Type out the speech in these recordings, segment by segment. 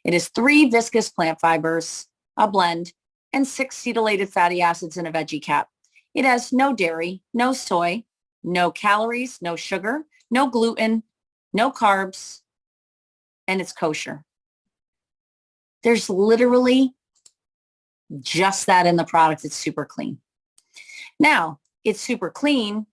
It is 3 viscous plant fibers, a blend, and 6 cetylated fatty acids in a veggie cap. It has no dairy, no soy, no calories, no sugar, no gluten, no carbs, and it's kosher. There's literally just that in the product. It's super clean. Now, it's super clean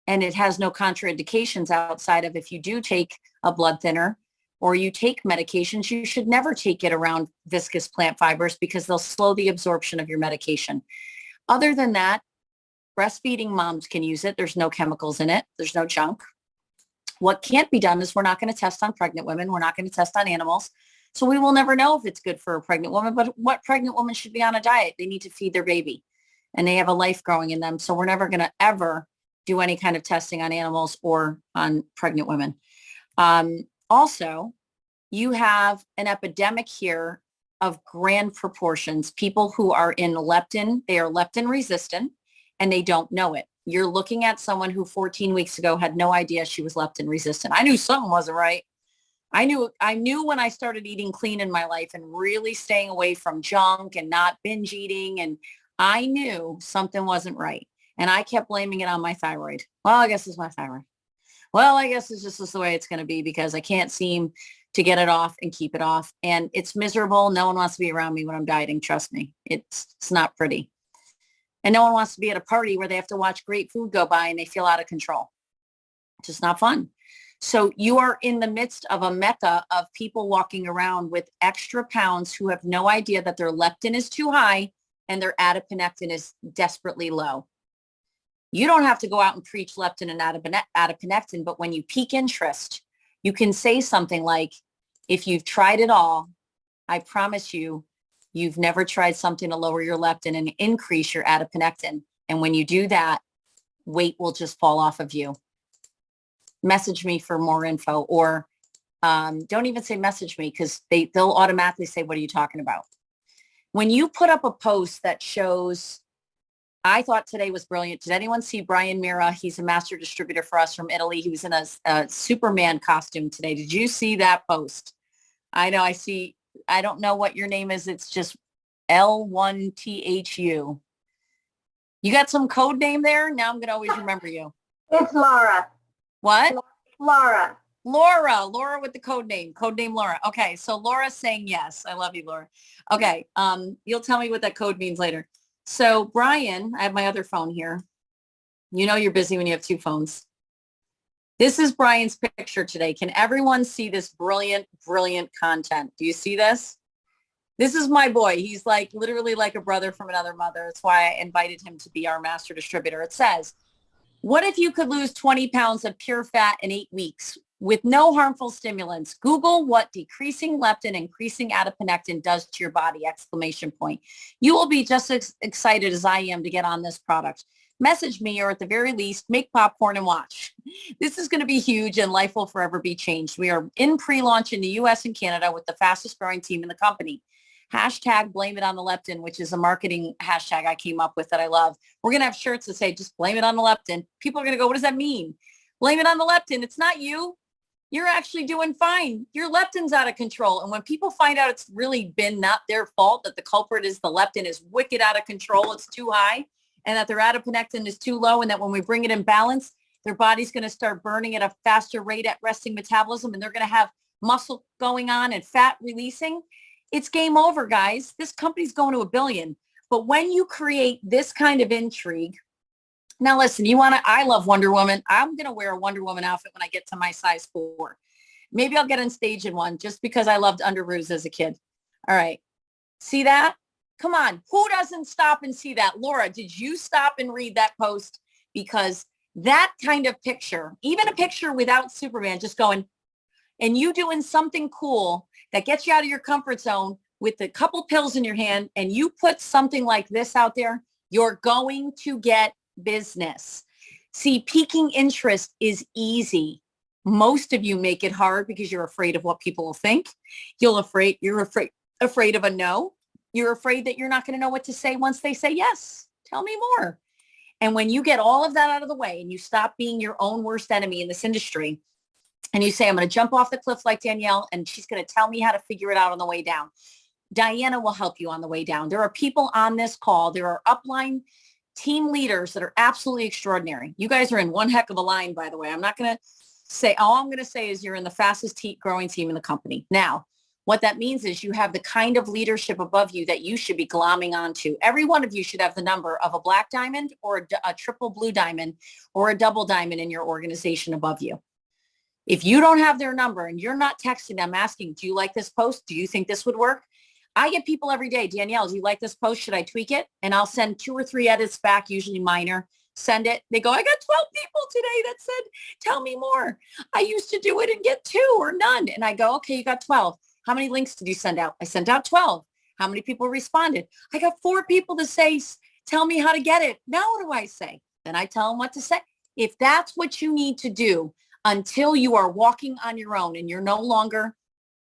and it has no contraindications outside of if you do take a blood thinner or you take medications, you should never take it around viscous plant fibers because they'll slow the absorption of your medication. Other than that, breastfeeding moms can use it. There's no chemicals in it. There's no junk. What can't be done is we're not going to test on pregnant women. We're not going to test on animals. So we will never know if it's good for a pregnant woman, but what pregnant woman should be on a diet? They need to feed their baby and they have a life growing in them. So we're never going to ever do any kind of testing on animals or on pregnant women. Also, you have an epidemic here of grand proportions. People who are in leptin, they are leptin resistant and they don't know it. You're looking at someone who 14 weeks ago had no idea she was leptin resistant. I knew something wasn't right. I knew when I started eating clean in my life and really staying away from junk and not binge eating. And I knew something wasn't right. And I kept blaming it on my thyroid. Well, I guess it's my thyroid. Well, I guess it's just the way it's going to be because I can't seem to get it off and keep it off. And it's miserable. No one wants to be around me when I'm dieting. Trust me. It's not pretty. And no one wants to be at a party where they have to watch great food go by and they feel out of control. It's just not fun. So you are in the midst of a mecca of people walking around with extra pounds who have no idea that their leptin is too high and their adiponectin is desperately low. You don't have to go out and preach leptin and adiponectin, but when you pique interest, you can say something like, if you've tried it all, I promise you, you've never tried something to lower your leptin and increase your adiponectin. And when you do that, weight will just fall off of you. Message me for more info, or don't even say message me because they'll automatically say, what are you talking about? When you put up a post that shows, I thought today was brilliant. Did anyone see Brian Mira? He's a master distributor for us from Italy. He was in a Superman costume today. Did you see that post? I know I see. I don't know what your name is. It's just L1THU. You got some code name there? Now I'm going to always remember you. It's Laura. What? Laura. Laura with the code name Laura. Okay. So Laura's saying yes. I love you, Laura. Okay. You'll tell me what that code means later. So Brian, I have my other phone here. You know, you're busy when you have 2 phones. This is Brian's picture today. Can everyone see this brilliant, brilliant content? Do you see this? This is my boy. He's like literally like a brother from another mother. That's why I invited him to be our master distributor. It says, what if you could lose 20 pounds of pure fat in 8 weeks with no harmful stimulants? Google what decreasing leptin, increasing adiponectin does to your body, exclamation point. You will be just as excited as I am to get on this product. Message me, or at the very least, make popcorn and watch. This is going to be huge and life will forever be changed. We are in pre-launch in the US and Canada with the fastest growing team in the company. Hashtag blame it on the leptin, which is a marketing hashtag I came up with that I love. We're going to have shirts that say, just blame it on the leptin. People are going to go, what does that mean? Blame it on the leptin. It's not you. You're actually doing fine. Your leptin's out of control. And when people find out it's really been not their fault, that the culprit is the leptin is wicked out of control, it's too high, and that their adiponectin is too low, and that when we bring it in balance, their body's going to start burning at a faster rate at resting metabolism, and they're going to have muscle going on and fat releasing. It's game over, guys. This company's going to $1 billion. But when you create this kind of intrigue, now listen, I love Wonder Woman. I'm going to wear a Wonder Woman outfit when I get to my size 4. Maybe I'll get on stage in one just because I loved underoos as a kid. All right. See that? Come on. Who doesn't stop and see that? Laura, did you stop and read that post? Because that kind of picture, even a picture without Superman, just going, and you doing something cool that gets you out of your comfort zone with a couple pills in your hand, and you put something like this out there, you're going to get business. See, piquing interest is easy. Most of you make it hard because you're afraid of what people will think. You're afraid of a no. You're afraid that you're not going to know what to say once they say yes. Tell me more. And when you get all of that out of the way and you stop being your own worst enemy in this industry, and you say, I'm going to jump off the cliff like Danielle, and she's going to tell me how to figure it out on the way down. Diana will help you on the way down. There are people on this call. There are upline team leaders that are absolutely extraordinary. You guys are in one heck of a line, by the way. I'm not going to say, all I'm going to say is you're in the fastest growing team in the company. Now, what that means is you have the kind of leadership above you that you should be glomming onto. Every one of you should have the number of a black diamond or a triple blue diamond or a double diamond in your organization above you. If you don't have their number and you're not texting them asking, do you like this post? Do you think this would work? I get people every day, Danielle, do you like this post? Should I tweak it? And I'll send 2 or 3 edits back, usually minor. Send it. They go, I got 12 people today that said, tell me more. I used to do it and get 2 or none. And I go, okay, you got 12. How many links did you send out? I sent out 12. How many people responded? I got 4 people to say, tell me how to get it. Now what do I say? Then I tell them what to say. If that's what you need to do until you are walking on your own and you're no longer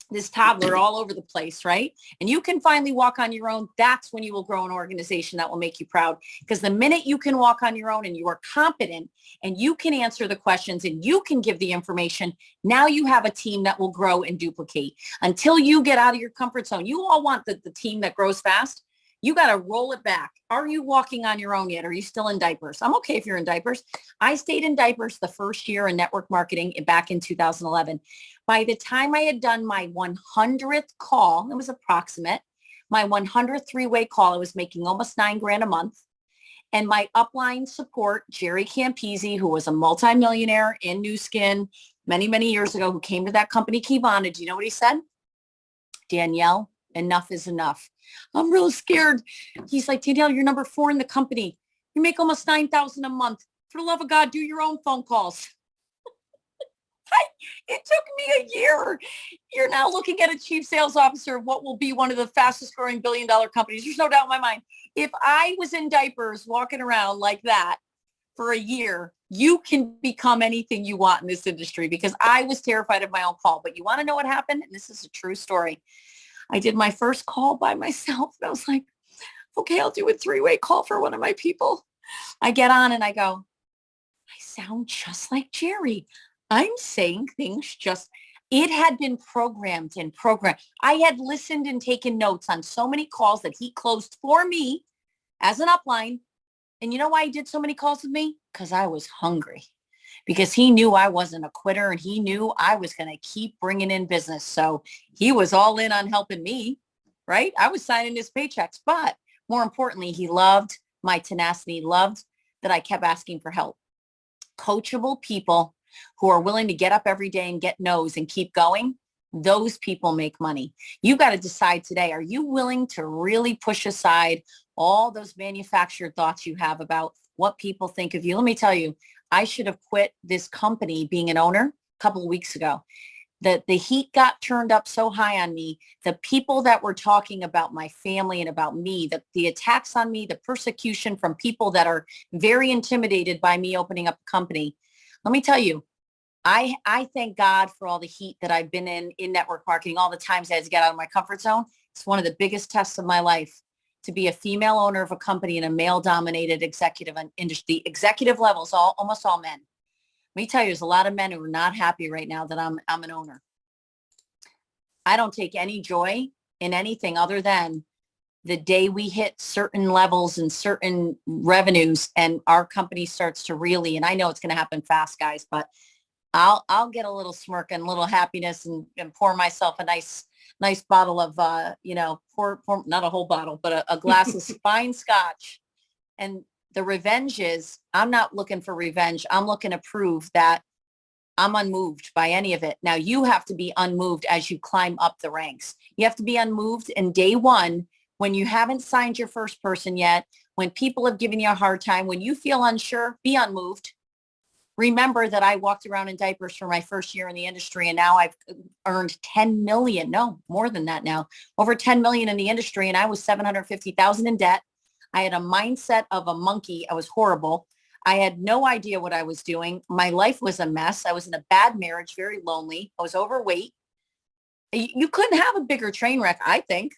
this toddler all over the place, right? And you can finally walk on your own. That's when you will grow an organization that will make you proud. Because the minute you can walk on your own and you are competent and you can answer the questions and you can give the information, now you have a team that will grow and duplicate. Until you get out of your comfort zone, you all want the team that grows fast. You got to roll it back. Are you walking on your own yet? Are you still in diapers? I'm okay if you're in diapers. I stayed in diapers the first year in network marketing back in 2011. By the time I had done my 100th call, it was approximate, my 100th 3-way call, I was making almost $9,000 a month. And my upline support, Jerry Campese, who was a multimillionaire in New Skin many, many years ago, who came to that company, Kibana, do you know what he said? Danielle, enough is enough. I'm real scared. He's like, Danielle, you're number 4 in the company. You make almost $9,000 a month. For the love of God, do your own phone calls. It took me a year. You're now looking at a chief sales officer of what will be one of the fastest growing billion-dollar companies. There's no doubt in my mind. If I was in diapers walking around like that for a year, you can become anything you want in this industry, because I was terrified of my own call. But you want to know what happened? And this is a true story. I did my first call by myself. And I was like, okay, I'll do a 3-way call for one of my people. I get on and I go, I sound just like Jerry. I'm saying things it had been programmed. I had listened and taken notes on so many calls that he closed for me as an upline. And you know why he did so many calls with me? Because I was hungry. Because he knew I wasn't a quitter and he knew I was going to keep bringing in business. So he was all in on helping me, right? I was signing his paychecks, but more importantly, he loved my tenacity, loved that I kept asking for help. Coachable people who are willing to get up every day and get no's and keep going, those people make money. You've got to decide today, are you willing to really push aside all those manufactured thoughts you have about what people think of you? Let me tell you, I should have quit this company being an owner a couple of weeks ago. The heat got turned up so high on me. The people that were talking about my family and about me, the attacks on me, the persecution from people that are very intimidated by me opening up a company. Let me tell you, I thank God for all the heat that I've been in network marketing, all the times I had to get out of my comfort zone. It's one of the biggest tests of my life, to be a female owner of a company in a male-dominated executive industry. Executive levels, almost all men. Let me tell you, there's a lot of men who are not happy right now that I'm an owner. I don't take any joy in anything other than the day we hit certain levels and certain revenues and our company starts to really, and I know it's going to happen fast, guys, but I'll get a little smirk and a little happiness and pour myself a nice bottle of, pour not a whole bottle, but a glass of fine scotch. And the revenge is, I'm not looking for revenge. I'm looking to prove that I'm unmoved by any of it. Now you have to be unmoved as you climb up the ranks. You have to be unmoved in day one when you haven't signed your first person yet, when people have given you a hard time, when you feel unsure, be unmoved. Remember that I walked around in diapers for my first year in the industry, and now I've earned 10 million, no, more than that now, over 10 million in the industry, and I was 750,000 in debt. I had a mindset of a monkey. I was horrible. I had no idea what I was doing. My life was a mess. I was in a bad marriage, very lonely. I was overweight. You couldn't have a bigger train wreck, I think.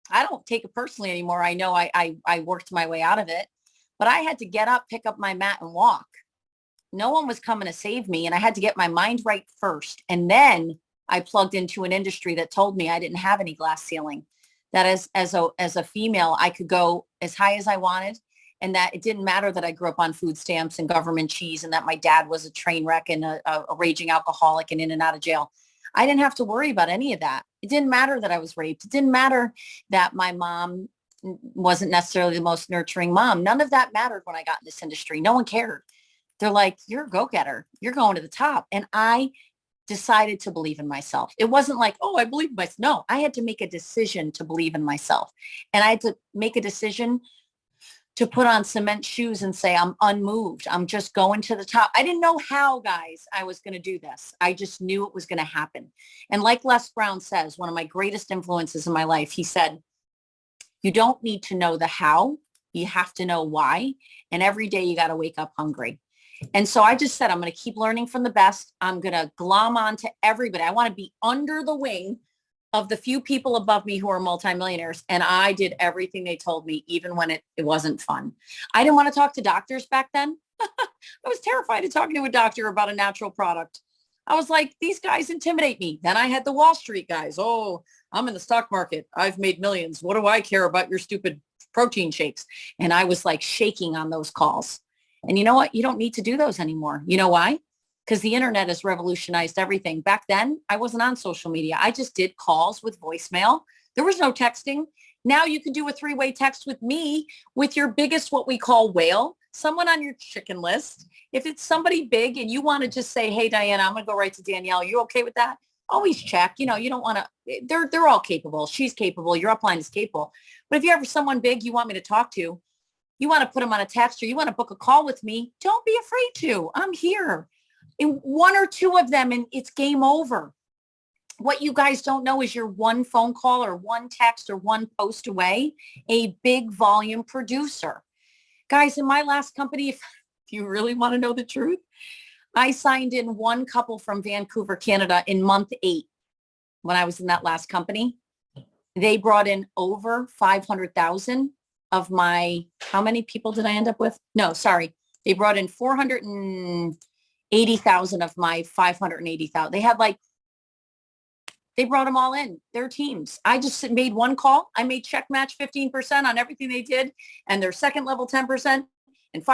I don't take it personally anymore. I know I worked my way out of it, but I had to get up, pick up my mat and walk. no one was coming to save me, and I had to get my mind right first. And then I plugged into an industry that told me I didn't have any glass ceiling, that as a female, I could go as high as I wanted, and that it didn't matter that I grew up on food stamps and government cheese, and that my dad was a train wreck and a raging alcoholic and in and out of jail. I didn't have to worry about any of that. It didn't matter that I was raped. It didn't matter that my mom wasn't necessarily the most nurturing mom. None of that mattered when I got in this industry. No one cared. They're like, you're a go-getter. You're going to the top. And I decided to believe in myself. It wasn't like, oh, I believe in myself. No, I had to make a decision to believe in myself. And I had to make a decision to put on cement shoes and say, I'm unmoved. I'm just going to the top. I didn't know how, guys, I was going to do this. I just knew it was going to happen. And like Les Brown says, one of my greatest influences in my life, he said, you don't need to know the how. You have to know why. And every day you got to wake up hungry. And so I just said, I'm going to keep learning from the best. I'm going to glom on to everybody. I want to be under the wing of the few people above me who are multimillionaires. And I did everything they told me, even when it wasn't fun. I didn't want to talk to doctors back then. I was terrified of talking to a doctor about a natural product. I was like, these guys intimidate me. Then I had the Wall Street guys. Oh, I'm in the stock market. I've made millions. What do I care about your stupid protein shakes? And I was like shaking on those calls. And you know what? You don't need to do those anymore. You know why? Because the internet has revolutionized everything. Back then, I wasn't on social media. I just did calls with voicemail. There was no texting. Now you can do a three-way text with me, with your biggest, what we call whale, someone on your chicken list. If it's somebody big and you want to just say, hey, Diana, I'm going to go right to Danielle. You okay with that? Always check. You know, you don't want to, they're all capable. She's capable. Your upline is capable. But if you have someone big you want me to talk to, you want to put them on a text or you want to book a call with me, don't be afraid to. I'm here. In one or two of them, and it's game over. What you guys don't know is you're one phone call or one text or one post away, a big volume producer. Guys, in my last company, if you really want to know the truth, I signed in one couple from Vancouver, Canada in month 8 when I was in that last company. They brought in over 500,000 of my, how many people did I end up with? No, sorry. They brought in 480,000 of my 580,000. They brought them all in, their teams. I just made one call. I made check match 15% on everything they did and their second level 10% and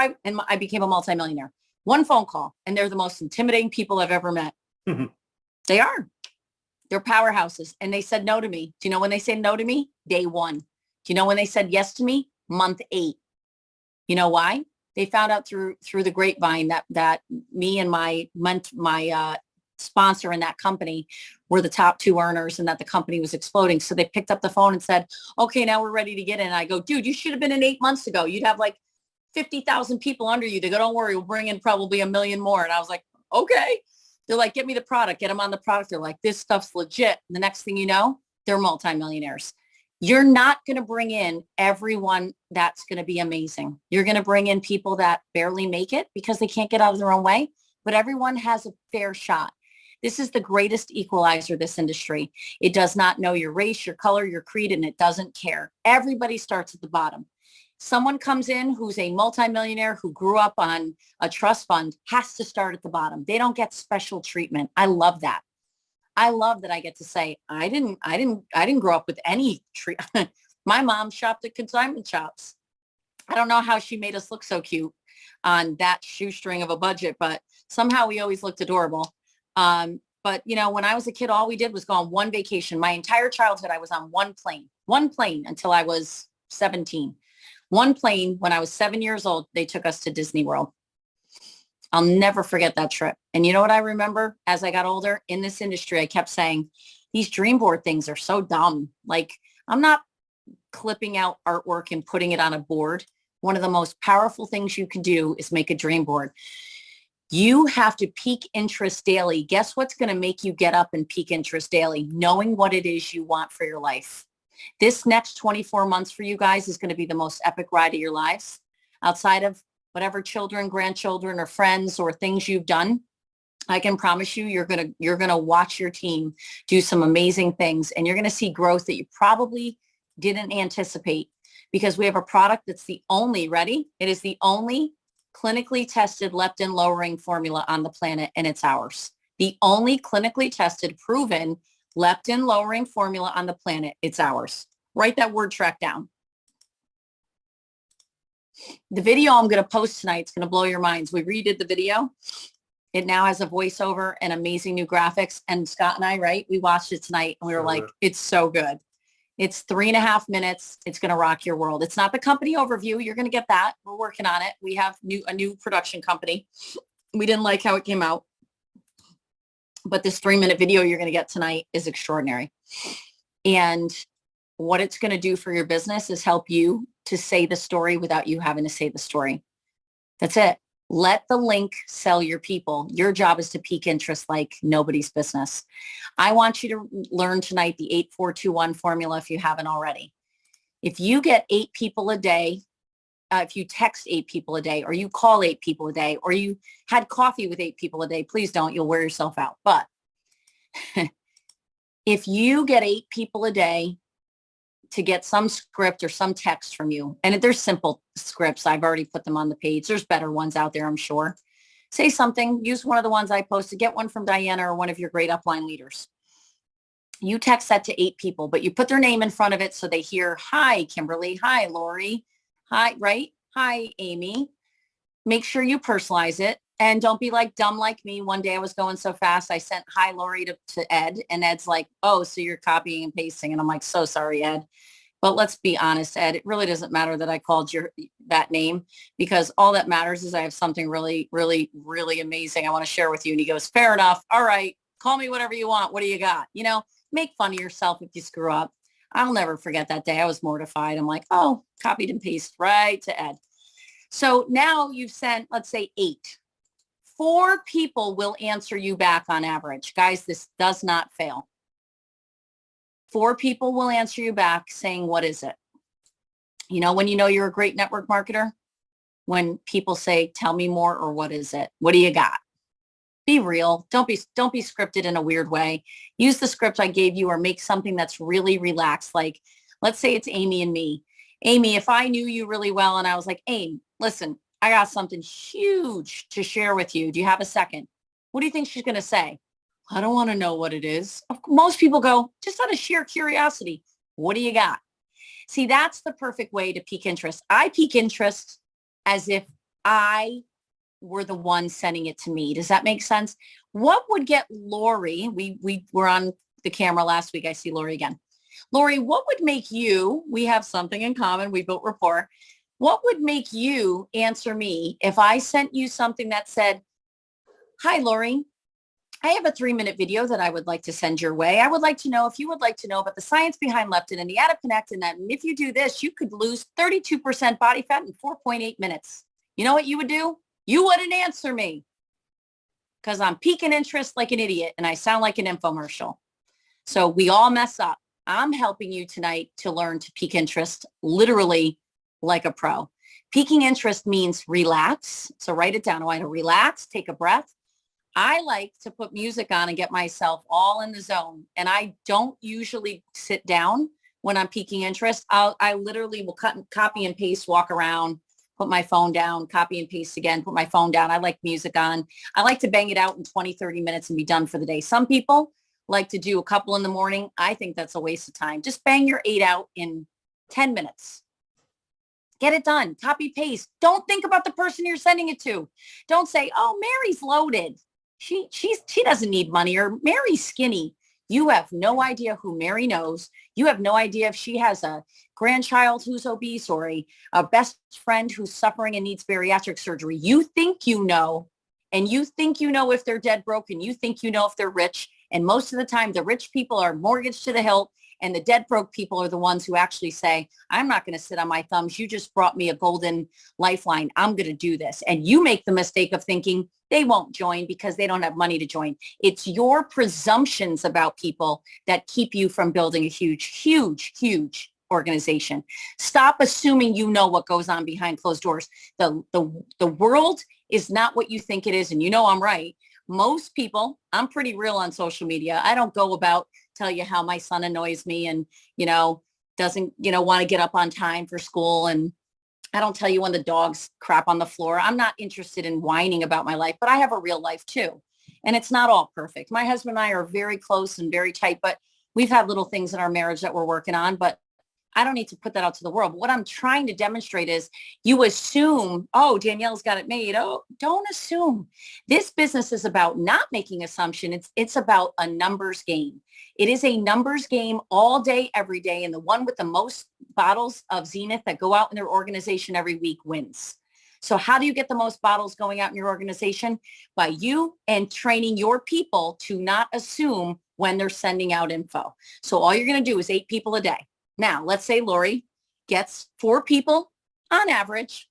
I became a multimillionaire. One phone call, and they're the most intimidating people I've ever met. Mm-hmm. They are. They're powerhouses. And they said no to me. Do you know when they say no to me? Day 1. Do you know when they said yes to me? Month 8. You know why? They found out through the grapevine that me and my sponsor in that company were the top 2 earners and that the company was exploding. So they picked up the phone and said, okay, now we're ready to get in. And I go, dude, you should have been in 8 months ago. You'd have like 50,000 people under you. They go, don't worry, we'll bring in probably 1 million more. And I was like, okay. They're like, get me the product, get them on the product. They're like, this stuff's legit. And the next thing you know, they're multimillionaires. You're not going to bring in everyone that's going to be amazing. You're going to bring in people that barely make it because they can't get out of their own way, but everyone has a fair shot. This is the greatest equalizer, this industry. It does not know your race, your color, your creed, and it doesn't care. Everybody starts at the bottom. Someone comes in who's a multimillionaire who grew up on a trust fund has to start at the bottom. They don't get special treatment. I love that. I love that I get to say, I didn't grow up with any treatment. My mom shopped at consignment shops. I don't know how she made us look so cute on that shoestring of a budget, but somehow we always looked adorable. But you know, when I was a kid, all we did was go on one vacation. My entire childhood, I was on one plane until I was 17. One plane, when I was 7 years old, they took us to Disney World. I'll never forget that trip. And you know what I remember as I got older in this industry, I kept saying, these dream board things are so dumb. Like, I'm not clipping out artwork and putting it on a board. One of the most powerful things you can do is make a dream board. You have to peak interest daily. Guess what's going to make you get up and peak interest daily? Knowing what it is you want for your life. This next 24 months for you guys is going to be the most epic ride of your lives. Outside of whatever children, grandchildren, or friends or things you've done, I can promise you, you're going to watch your team do some amazing things, and you're going to see growth that you probably didn't anticipate, because we have a product that's the only, ready? It is the only clinically tested leptin lowering formula on the planet, and it's ours. The only clinically tested, proven leptin lowering formula on the planet, it's ours. Write that word track down. The video I'm going to post tonight is going to blow your minds. We redid the video. It now has a voiceover and amazing new graphics. And Scott and I, right, we watched it tonight and we were like, it's so good. It's 3.5 minutes. It's going to rock your world. It's not the company overview. You're going to get that. We're working on it. We have a new production company. We didn't like how it came out. But this 3-minute video you're going to get tonight is extraordinary. And what it's going to do for your business is help you to say the story without you having to say the story. That's it. Let the link sell your people. Your job is to pique interest like nobody's business. I want you to learn tonight the 8421 formula if you haven't already. If you get 8 people a day, if you text 8 people a day, or you call 8 people a day, or you had coffee with 8 people a day, please don't. You'll wear yourself out. But if you get 8 people a day to get some script or some text from you, and there's simple scripts. I've already put them on the page. There's better ones out there, I'm sure. Say something. Use one of the ones I posted. Get one from Diana or one of your great upline leaders. You text that to 8 people, but you put their name in front of it so they hear, hi, Kimberly. Hi, Lori. Hi, right? Hi, Amy. Make sure you personalize it. And don't be like dumb like me. One day I was going so fast, I sent hi, Lori to Ed. And Ed's like, oh, so you're copying and pasting. And I'm like, so sorry, Ed. But let's be honest, Ed, it really doesn't matter that I called that name, because all that matters is I have something really, really, really amazing I want to share with you. And he goes, fair enough. All right. Call me whatever you want. What do you got? You know, make fun of yourself if you screw up. I'll never forget that day. I was mortified. I'm like, oh, copied and pasted right to Ed. So now you've sent, let's say 8. 4 people will answer you back on average. Guys, this does not fail. 4 people will answer you back saying, what is it? You know, when you know you're a great network marketer, when people say, tell me more, or what is it? What do you got? Be real. Don't be scripted in a weird way. Use the script I gave you, or make something that's really relaxed. Like, let's say it's Amy and me. Amy, if I knew you really well and I was like, Amy, listen, I got something huge to share with you. Do you have a second? What do you think she's going to say? I don't want to know what it is. Most people go, just out of sheer curiosity. What do you got? See, that's the perfect way to pique interest. I pique interest as if I were the one sending it to me. Does that make sense? What would get Lori, we were on the camera last week. I see Lori again. Lori, what would make you, we have something in common. We built rapport. What would make you answer me if I sent you something that said, hi, Lori, I have a 3-minute video that I would like to send your way. I would like to know if you would like to know about the science behind leptin and the adiponectin, and if you do this, you could lose 32% body fat in 4.8 minutes. You know what you would do? You wouldn't answer me, because I'm piquing interest like an idiot and I sound like an infomercial. So we all mess up. I'm helping you tonight to learn to pique interest literally like a pro. Piquing interest means relax. So write it down. I want to relax, take a breath. I like to put music on and get myself all in the zone. And I don't usually sit down when I'm piquing interest. I literally will copy and paste, walk around, put my phone down, copy and paste again, put my phone down. I like music on. I like to bang it out in 20, 30 minutes and be done for the day. Some people like to do a couple in the morning. I think that's a waste of time. Just bang your 8 out in 10 minutes. Get it done. Copy, paste. Don't think about the person you're sending it to. Don't say, oh, Mary's loaded. She doesn't need money, or Mary's skinny. You have no idea who Mary knows. You have no idea if she has a grandchild who's obese, or a best friend who's suffering and needs bariatric surgery. You think you know, and you think you know if they're dead broke, and you think you know if they're rich. And most of the time, the rich people are mortgaged to the hilt, and the dead broke people are the ones who actually say, I'm not going to sit on my thumbs. You just brought me a golden lifeline. I'm going to do this. And you make the mistake of thinking they won't join because they don't have money to join. It's your presumptions about people that keep you from building a huge, huge, huge organization. Stop assuming you know what goes on behind closed doors. The world is not what you think it is. And you know I'm right. Most people, I'm pretty real on social media. I don't go about tell you how my son annoys me and, doesn't, want to get up on time for school. And I don't tell you when the dogs crap on the floor. I'm not interested in whining about my life, but I have a real life too. And it's not all perfect. My husband and I are very close and very tight, but we've had little things in our marriage that we're working on, but I don't need to put that out to the world. But what I'm trying to demonstrate is you assume, oh, Danielle's got it made. Oh, don't assume. This business is about not making assumption. It's about a numbers game. It is a numbers game all day, every day. And the one with the most bottles of Zenith that go out in their organization every week wins. So how do you get the most bottles going out in your organization? By you and training your people to not assume when they're sending out info. So all you're going to do is 8 people a day. Now, let's say Lori gets 4 people on average.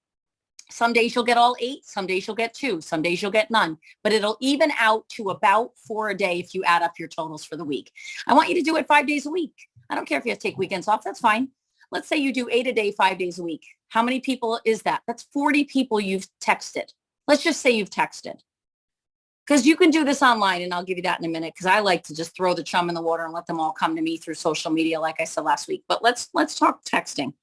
Some days you'll get all 8. Some days you'll get 2. Some days you'll get none. But it'll even out to about 4 a day if you add up your totals for the week. I want you to do it 5 days a week. I don't care if you have to take weekends off. That's fine. Let's say you do 8 a day, 5 days a week. How many people is that? That's 40 people you've texted. Let's just say you've texted. Because you can do this online, and I'll give you that in a minute, because I like to just throw the chum in the water and let them all come to me through social media, like I said last week. But let's talk texting.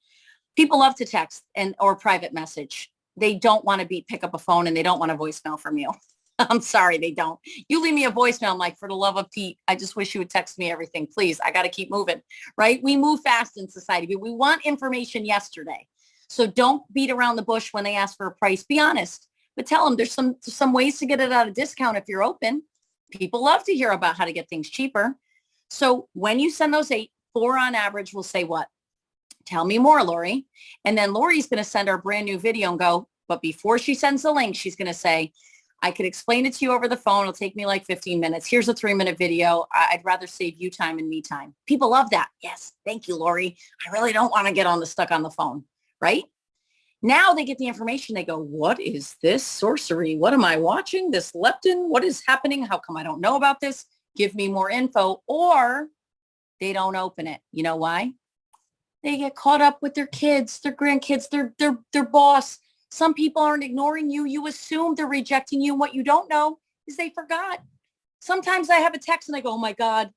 People love to text or private message. They don't want to pick up a phone, and they don't want a voicemail from you. I'm sorry, they don't. You leave me a voicemail, I'm like, for the love of Pete, I just wish you would text me everything. Please, I got to keep moving, right? We move fast in society, but we want information yesterday. So don't beat around the bush when they ask for a price. Be honest. But tell them there's some ways to get it at a discount if you're open. People love to hear about how to get things cheaper. So when you send those 8, 4 on average will say what? Tell me more, Lori. And then Lori's going to send our brand new video and go, but before she sends the link, she's going to say, I could explain it to you over the phone. It'll take me like 15 minutes. Here's a 3-minute video. I'd rather save you time and me time. People love that. Yes. Thank you, Lori. I really don't want to get stuck on the phone, right? Now they get the information. They go, what is this sorcery? What am I watching? This leptin? What is happening? How come I don't know about this? Give me more info. Or they don't open it. You know why? They get caught up with their kids, their grandkids, their boss. Some people aren't ignoring you. You assume they're rejecting you. And what you don't know is they forgot. Sometimes I have a text and I go, oh my God,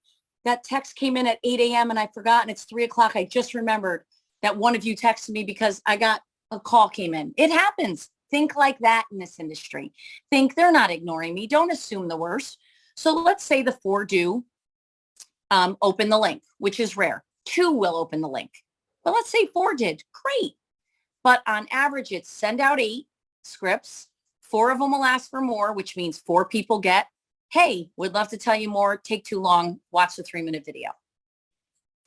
that text came in at 8 a.m. and I forgot and it's 3 o'clock. I just remembered that one of you texted me because a call came in. It happens. Think like that in this industry. Think they're not ignoring me. Don't assume the worst. So let's say the 4 do open the link, which is rare. 2 will open the link. But let's say 4 did. Great. But on average, it's send out 8 scripts. 4 of them will ask for more, which means 4 people get, hey, would love to tell you more. Take too long. Watch the 3-minute video.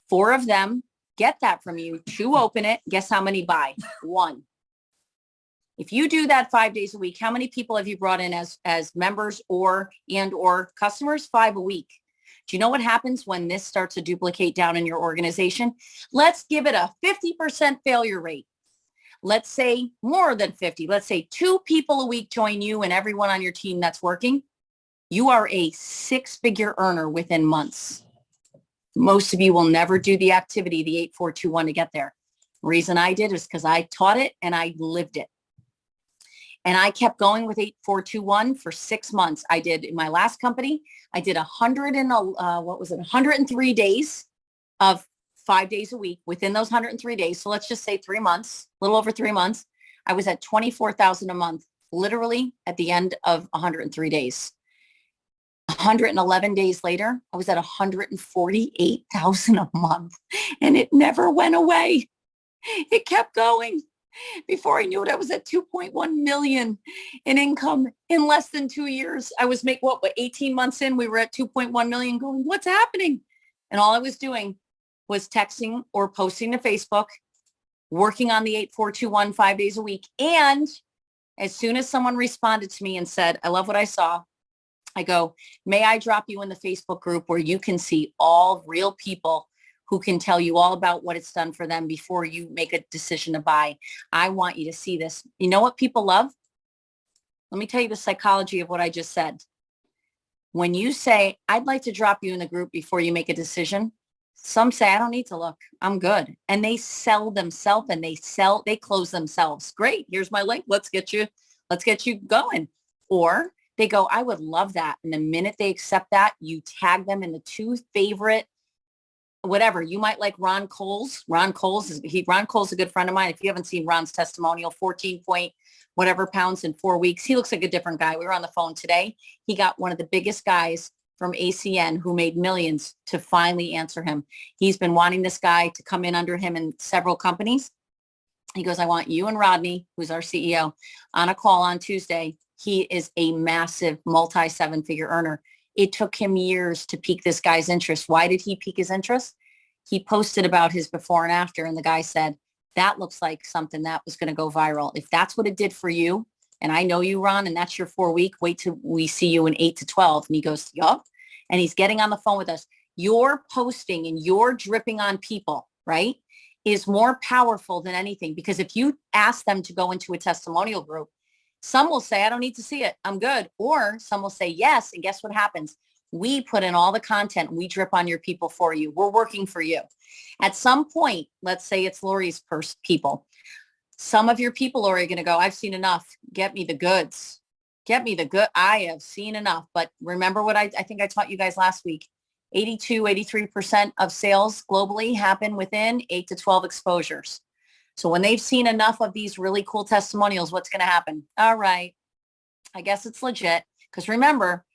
4 of them get that from you. 2 open it. Guess how many buy? 1. If you do that 5 days a week, how many people have you brought in as members or customers? 5 a week. Do you know what happens when this starts to duplicate down in your organization? Let's give it a 50% failure rate. Let's say more than 50. Let's say 2 people a week join you and everyone on your team that's working. You are a 6-figure earner within months. Most of you will never do the activity, the 8421 to get there. The reason I did is because I taught it and I lived it. And I kept going with 8421 for 6 months. I did in my last company, I did 103 days of 5 days a week within those 103 days. So let's just say 3 months, a little over 3 months. I was at 24,000 a month, literally at the end of 103 days. 111 days later, I was at 148,000 a month and it never went away. It kept going. Before I knew it, I was at 2.1 million in income in less than 2 years. I was 18 months in, we were at 2.1 million going, what's happening? And all I was doing was texting or posting to Facebook, working on the 8421 5 days a week. And as soon as someone responded to me and said, I love what I saw, I go, may I drop you in the Facebook group where you can see all real people who can tell you all about what it's done for them before you make a decision to buy. I want you to see this. You know what people love? Let me tell you the psychology of what I just said. When you say, I'd like to drop you in the group before you make a decision, some say, I don't need to look. I'm good. And they sell themselves and they close themselves. Great. Here's my link. Let's get you going. Or they go, I would love that. And the minute they accept that, you tag them in the 2 favorite whatever. You might like Ron Coles. Ron Coles is a good friend of mine. If you haven't seen Ron's testimonial, 14 point whatever pounds in 4 weeks. He looks like a different guy. We were on the phone today. He got one of the biggest guys from ACN who made millions to finally answer him. He's been wanting this guy to come in under him in several companies. He goes, I want you and Rodney, who's our CEO, on a call on Tuesday. He is a massive multi-seven-figure earner. It took him years to pique this guy's interest. Why did he pique his interest? He posted about his before and after, and the guy said, that looks like something that was going to go viral. If that's what it did for you, and I know you, Ron, and that's your 4 week, wait till we see you in 8 to 12. And he goes, yup. And he's getting on the phone with us. Your posting and your dripping on people, right, is more powerful than anything. Because if you ask them to go into a testimonial group, some will say, I don't need to see it. I'm good. Or some will say yes. And guess what happens? We put in all the content. We drip on your people for you. We're working for you. At some point, let's say it's Lori's people. Some of your people, Lori, are going to go, I've seen enough. Get me the goods. Get me the good. I have seen enough. But remember what I think I taught you guys last week. 83% of sales globally happen within 8 to 12 exposures. So when they've seen enough of these really cool testimonials, what's going to happen? All right, I guess it's legit. Because remember,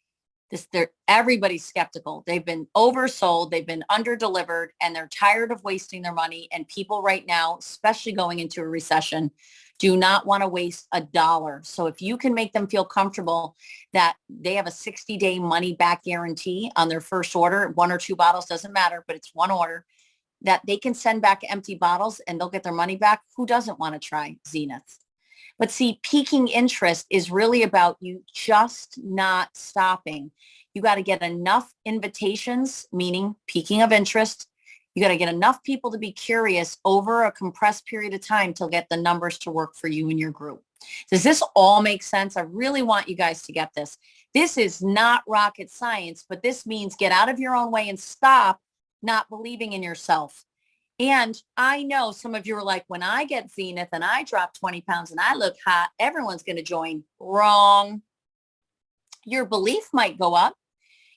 everybody's skeptical. They've been oversold. They've been underdelivered, and they're tired of wasting their money. And people right now, especially going into a recession, do not want to waste a dollar. So if you can make them feel comfortable that they have a 60-day money back guarantee on their first order, 1 or 2 bottles, doesn't matter, but it's one order, that they can send back empty bottles and they'll get their money back. Who doesn't want to try Zenith? But see, piquing interest is really about you just not stopping. You got to get enough invitations, meaning piquing of interest. You got to get enough people to be curious over a compressed period of time to get the numbers to work for you and your group. Does this all make sense? I really want you guys to get this. This is not rocket science, but this means get out of your own way and stop not believing in yourself. And I know some of you are like, when I get Zenith and I drop 20 pounds and I look hot, everyone's going to join. Wrong. Your belief might go up.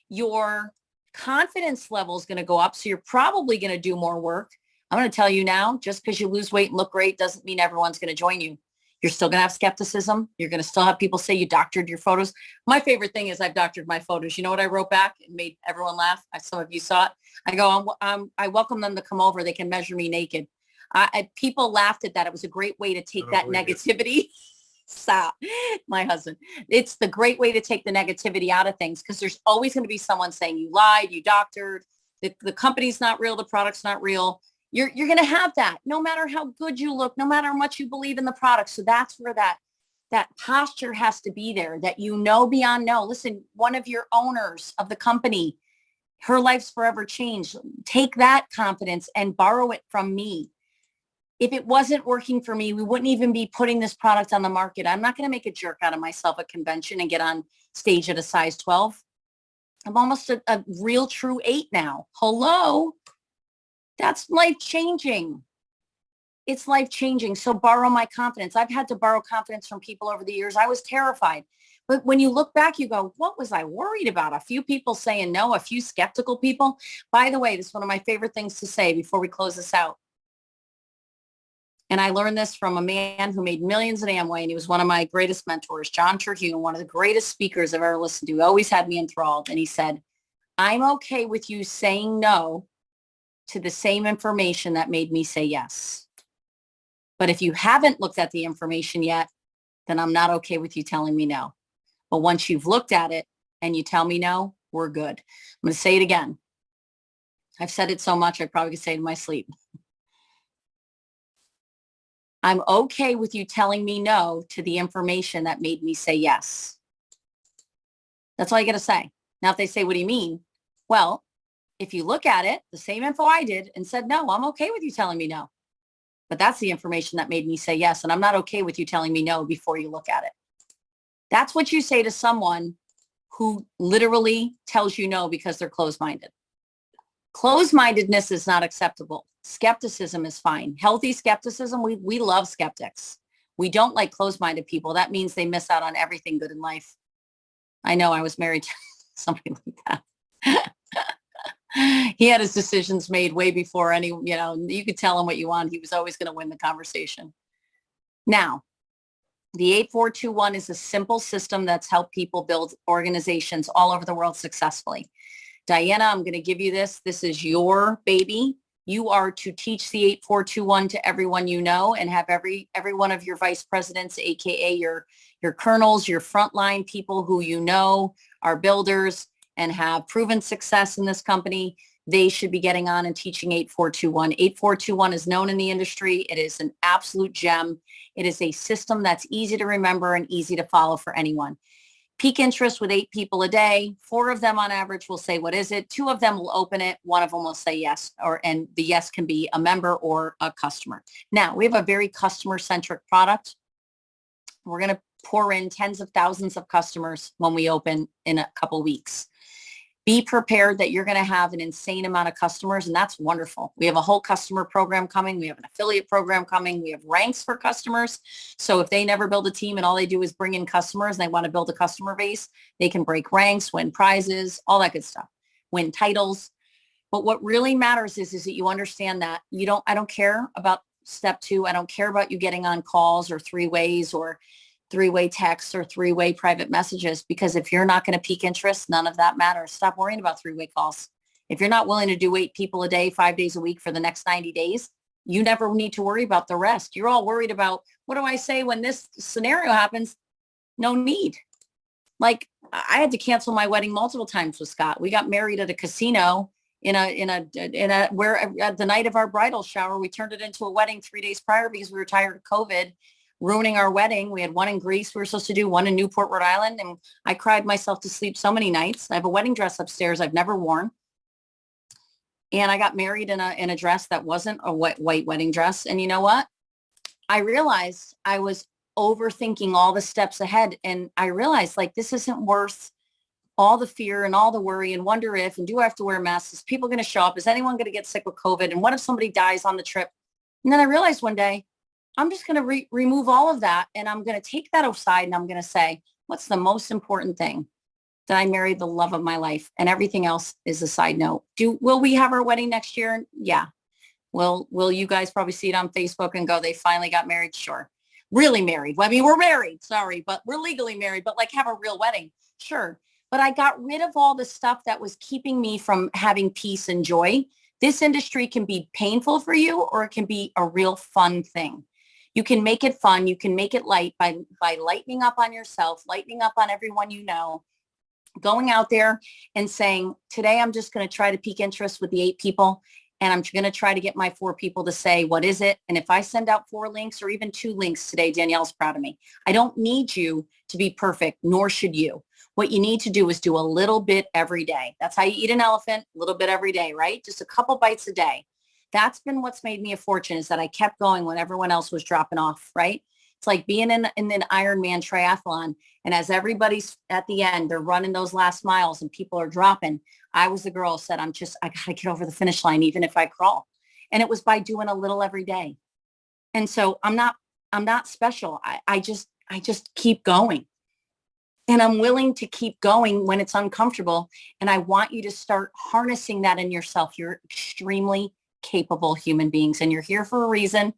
Your confidence level is going to go up. So you're probably going to do more work. I'm going to tell you now, just because you lose weight and look great doesn't mean everyone's going to join you. You're still going to have skepticism. You're going to still have people say you doctored your photos. My favorite thing is I've doctored my photos. You know what I wrote back? It made everyone laugh. Some of you saw it. I go, I welcome them to come over. They can measure me naked. People laughed at that. It was a great way to take that negativity. Stop. My husband. It's the great way to take the negativity out of things, because there's always going to be someone saying you lied, you doctored, the company's not real, the product's not real. You're going to have that no matter how good you look, no matter how much you believe in the product. So that's where that posture has to be there, that you know beyond know. Listen, one of your owners of the company, her life's forever changed. Take that confidence and borrow it from me. If it wasn't working for me, we wouldn't even be putting this product on the market. I'm not going to make a jerk out of myself at convention and get on stage at a size 12. I'm almost a real true 8 now. Hello. That's life-changing. It's life-changing. So borrow my confidence. I've had to borrow confidence from people over the years. I was terrified. But when you look back, you go, what was I worried about? A few people saying no, a few skeptical people. By the way, this is one of my favorite things to say before we close this out. And I learned this from a man who made millions in Amway, and he was one of my greatest mentors, John Terhune, one of the greatest speakers I've ever listened to. He always had me enthralled. And he said, I'm okay with you saying no to the same information that made me say yes. But if you haven't looked at the information yet, then I'm not okay with you telling me no. But once you've looked at it and you tell me no, we're good. I'm going to say it again. I've said it so much, I probably could say it in my sleep. I'm okay with you telling me no to the information that made me say yes. That's all you got to say. Now, if they say, what do you mean? Well, if you look at it, the same info I did, and said, no, I'm okay with you telling me no. But that's the information that made me say yes. And I'm not okay with you telling me no before you look at it. That's what you say to someone who literally tells you no because they're closed-minded. Closed-mindedness is not acceptable. Skepticism is fine. Healthy skepticism, we love skeptics. We don't like closed-minded people. That means they miss out on everything good in life. I know I was married to somebody like that. He had his decisions made way before any, you could tell him what you want. He was always going to win the conversation. Now, the 8421 is a simple system that's helped people build organizations all over the world successfully. Diana, I'm going to give you this. This is your baby. You are to teach the 8421 to everyone you know, and have every one of your vice presidents, aka your colonels, your frontline people who you know are builders and have proven success in this company. They should be getting on and teaching 8421. 8421 is known in the industry. It is an absolute gem. It is a system that's easy to remember and easy to follow for anyone. Peak interest with 8 people a day. 4 of them on average will say, what is it? 2 of them will open it. 1 of them will say yes, and the yes can be a member or a customer. Now, we have a very customer-centric product. We're going to pour in tens of thousands of customers when we open in a couple weeks. Be prepared that you're going to have an insane amount of customers, and that's wonderful. We have a whole customer program coming. We have an affiliate program coming. We have ranks for customers. So if they never build a team and all they do is bring in customers and they want to build a customer base, they can break ranks, win prizes, all that good stuff, win titles. But what really matters is that you understand that I don't care about step 2. I don't care about you getting on calls or 3-ways or 3-way texts or 3-way private messages, because if you're not going to peak interest, none of that matters. Stop worrying about 3-way calls. If you're not willing to do 8 people a day, 5 days a week for the next 90 days, you never need to worry about the rest. You're all worried about, what do I say when this scenario happens? No need. Like, I had to cancel my wedding multiple times with Scott. We got married at a casino where at the night of our bridal shower, we turned it into a wedding 3 days prior because we were tired of COVID ruining our wedding. We had one in Greece we were supposed to do, one in Newport, Rhode Island, and I cried myself to sleep so many nights. I have a wedding dress upstairs I've never worn, and I got married in a dress that wasn't a white wedding dress. And you know what? I realized I was overthinking all the steps ahead, and I realized, like, this isn't worth all the fear and all the worry and wonder if, and do I have to wear masks? Is people going to show up? Is anyone going to get sick with COVID? And what if somebody dies on the trip? And then I realized one day, I'm just going to remove all of that, and I'm going to take that aside, and I'm going to say, what's the most important thing? That I married the love of my life, and everything else is a side note. Will we have our wedding next year? Yeah. Will you guys probably see it on Facebook and go, they finally got married? Sure. Really married. Well, I mean, we're married, sorry, but we're legally married, but like have a real wedding. Sure. But I got rid of all the stuff that was keeping me from having peace and joy. This industry can be painful for you, or it can be a real fun thing. You can make it fun. You can make it light by lightening up on yourself, lightening up on everyone you know, going out there and saying, today I'm just going to try to peak interest with the 8 people, and I'm going to try to get my 4 people to say, what is it? And if I send out 4 links or even 2 links today, Danielle's proud of me. I don't need you to be perfect, nor should you. What you need to do is do a little bit every day. That's how you eat an elephant, a little bit every day, right? Just a couple bites a day. That's been what's made me a fortune, is that I kept going when everyone else was dropping off, right? It's like being in an Ironman triathlon. And as everybody's at the end, they're running those last miles and people are dropping. I was the girl who said, I got to get over the finish line, even if I crawl. And it was by doing a little every day. And so I'm not special. I just keep going. And I'm willing to keep going when it's uncomfortable. And I want you to start harnessing that in yourself. You're extremely capable human beings, and you're here for a reason.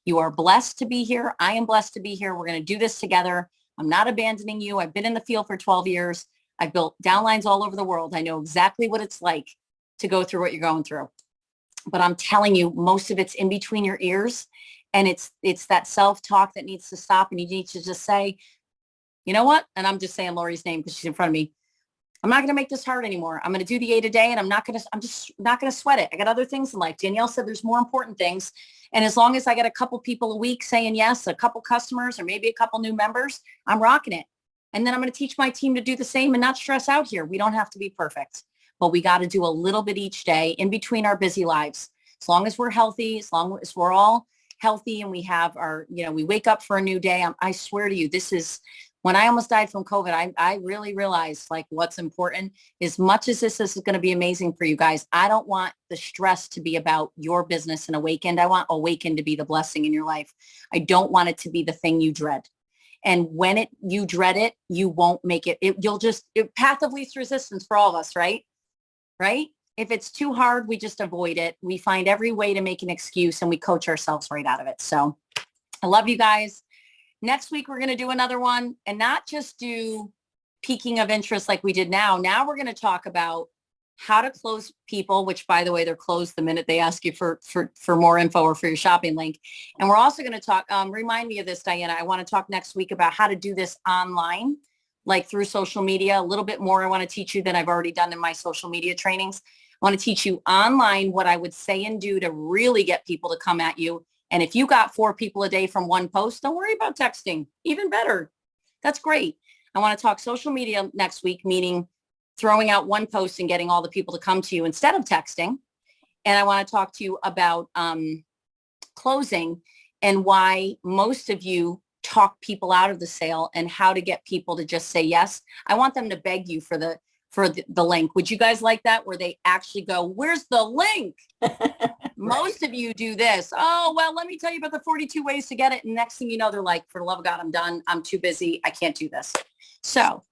You are blessed to be here. I am blessed to be here. We're going to do this together. I'm not abandoning you. I've been in the field for 12 years. I've built downlines all over the world. I know exactly what it's like to go through what you're going through. But I'm telling you, most of it's in between your ears, and it's that self-talk that needs to stop, and you need to just say, you know what? And I'm just saying Lori's name because she's in front of me. I'm not going to make this hard anymore. I'm going to do the 8 a day, and I'm just not going to sweat it. I got other things in life. Danielle said there's more important things. And as long as I get a couple people a week saying yes, a couple customers, or maybe a couple new members, I'm rocking it. And then I'm going to teach my team to do the same and not stress out here. We don't have to be perfect, but we got to do a little bit each day in between our busy lives. As long as we're healthy, as long as we're all healthy, and we have our, we wake up for a new day. I swear to you, this is, when I almost died from COVID, I really realized, like, what's important. As much as this is going to be amazing for you guys, I don't want the stress to be about your business and Awakened. I want Awakened to be the blessing in your life. I don't want it to be the thing you dread. And when you dread it, you won't make it. Path of least resistance for all of us, right? Right? If it's too hard, we just avoid it. We find every way to make an excuse and we coach ourselves right out of it. So I love you guys. Next week, we're going to do another one and not just do piquing of interest like we did now. Now we're going to talk about how to close people, which by the way, they're closed the minute they ask you for more info or for your shopping link. And we're also going to talk, remind me of this, Diana. I want to talk next week about how to do this online, like through social media. A little bit more I want to teach you than I've already done in my social media trainings. I want to teach you online what I would say and do to really get people to come at you. And if you got 4 people a day from one post, don't worry about texting. Even better. That's great. I want to talk social media next week, meaning throwing out one post and getting all the people to come to you instead of texting. And I want to talk to you about closing and why most of you talk people out of the sale and how to get people to just say yes. I want them to beg you for the link. Would you guys like that, where they actually go, where's the link? Most of you do this. Oh, well, let me tell you about the 42 ways to get it. And next thing you know, they're like, for the love of God, I'm done. I'm too busy. I can't do this. So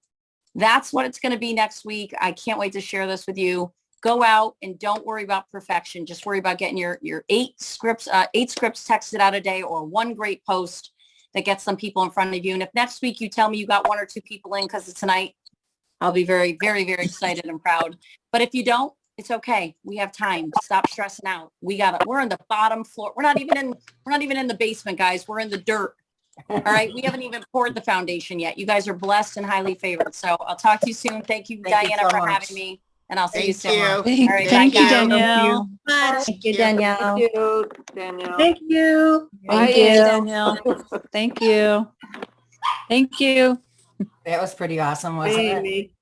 that's what it's going to be next week. I can't wait to share this with you. Go out and don't worry about perfection. Just worry about getting your 8 scripts texted out a day, or one great post that gets some people in front of you. And if next week you tell me you got 1 or 2 people in because it's tonight, I'll be very, very, very excited and proud. But if you don't, it's okay. We have time. Stop stressing out. We're in the bottom floor. We're not even in the basement, guys. We're in the dirt. All right. We haven't even poured the foundation yet. You guys are blessed and highly favored. So I'll talk to you soon. Thank you, Diana, for having me. And I'll see you soon. All right. Thank you, bye, guys. Danielle. Thank you, Danielle. Thank you, Danielle. Thank you. Thank you, Danielle. Thank you. Thank you. That was pretty awesome, wasn't it? Amy.